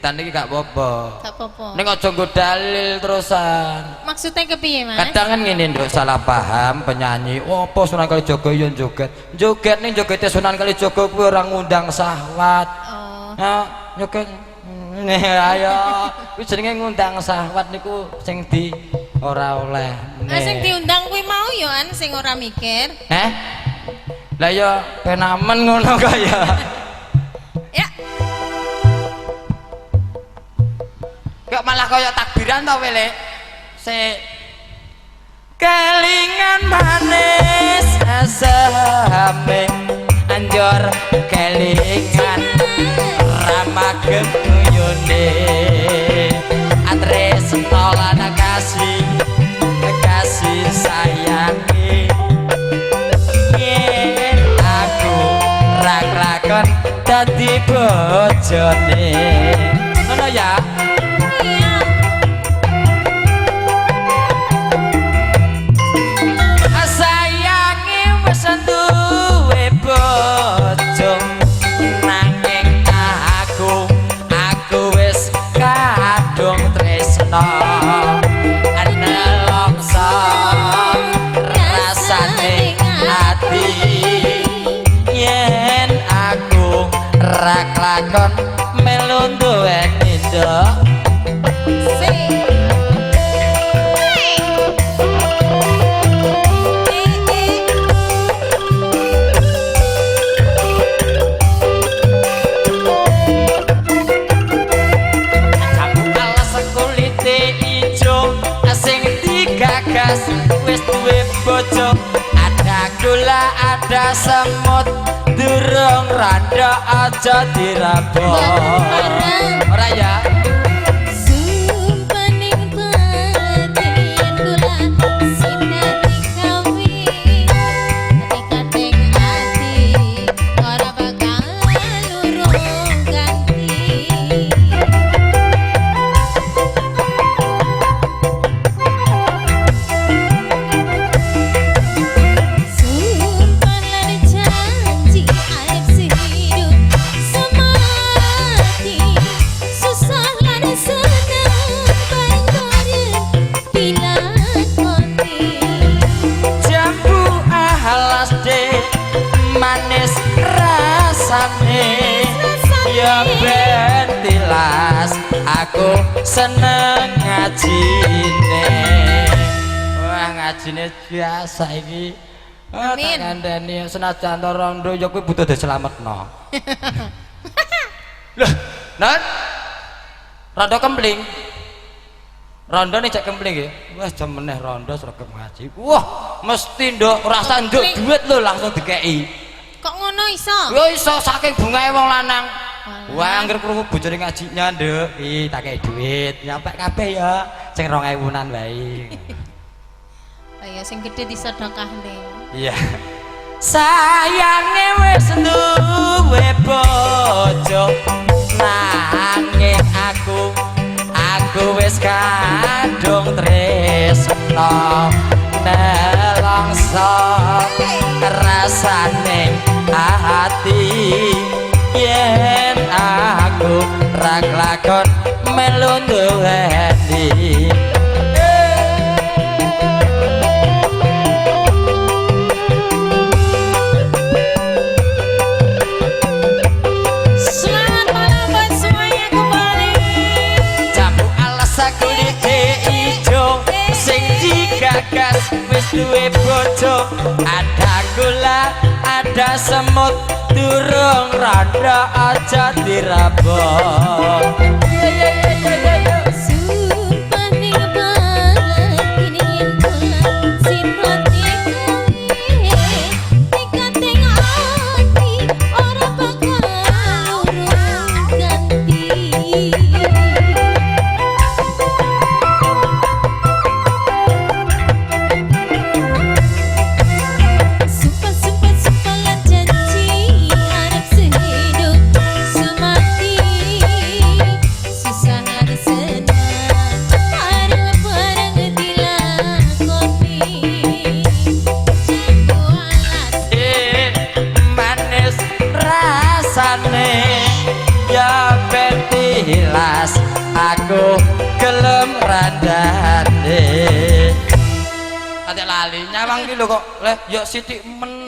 wiridan iki gak apa-apa. Gak apa-apa. Ning aja nggo dalil terusan. Maksudnya kepiye, Mas? Kadang kan ngene nduk salah paham penyanyi. Opo Sunan Kalijaga yo joget. Joget ning jogete Sunan Kalijaga kuwi ora ngundang syahwat. Oh. Ha, joget. Nih ayo. Kuwi jenenge ngundang syahwat niku sing di ora oleh. Sing diundang kuwi mau yo an sing ora mikir. Lah ya penamen ngono kaya. Ya. Kok malah kaya takbiran to wele. Kelingan manis asame anjor kelingan ramah geguyune atre setolan kasih sayangi yen aku rak-rakon dadi bojone ngono ya. Sayangi wis duwe bojo nanging aku wis kadung tresno nelongso rasane ati yen aku rak lakon melu duweni ndok. Wis duwe bojo ada gula ada semut durung rada aja dirabok ora ya. Manis rasane ya bentilas aku seneng ngajine. Wah ngajine biasa iki. Tak kandhani senajan to rondo ya kuwi butuh diselametno. Lah, Nan. Rondo kempling. Rondo nih cek kempling nggih. Wes jam meneh rondo sregep ngaji. Wah, mesti nduk rasa nduk duit lho langsung dikeki. Kok ngono iso? Yo iso saking bungae wong lanang. Wah, anggere krungu bojone ngajinya, Nduk. Tak kei duit. Nyampe kabeh ya. Sing 2000-an wae. Ayo sing gedhe disedekahne. Iya. Sayange wis duwe bojo. Nanging aku wis kadung tresno. Nelongso rasane hati yen aku rak lakon melu duweni. Selamat malam buat semuanya kembali. Jambu alas kulit ijo sing digagas wis duwe bojo ada gula ada semut durung rada aja dirabok. Sumpah ning ini bulan sinoti nekat ning ati ora bakal urung ganti. Sumpah lan janji harap sehidup semati. kali nyawang ki lho kok leh yo sithik men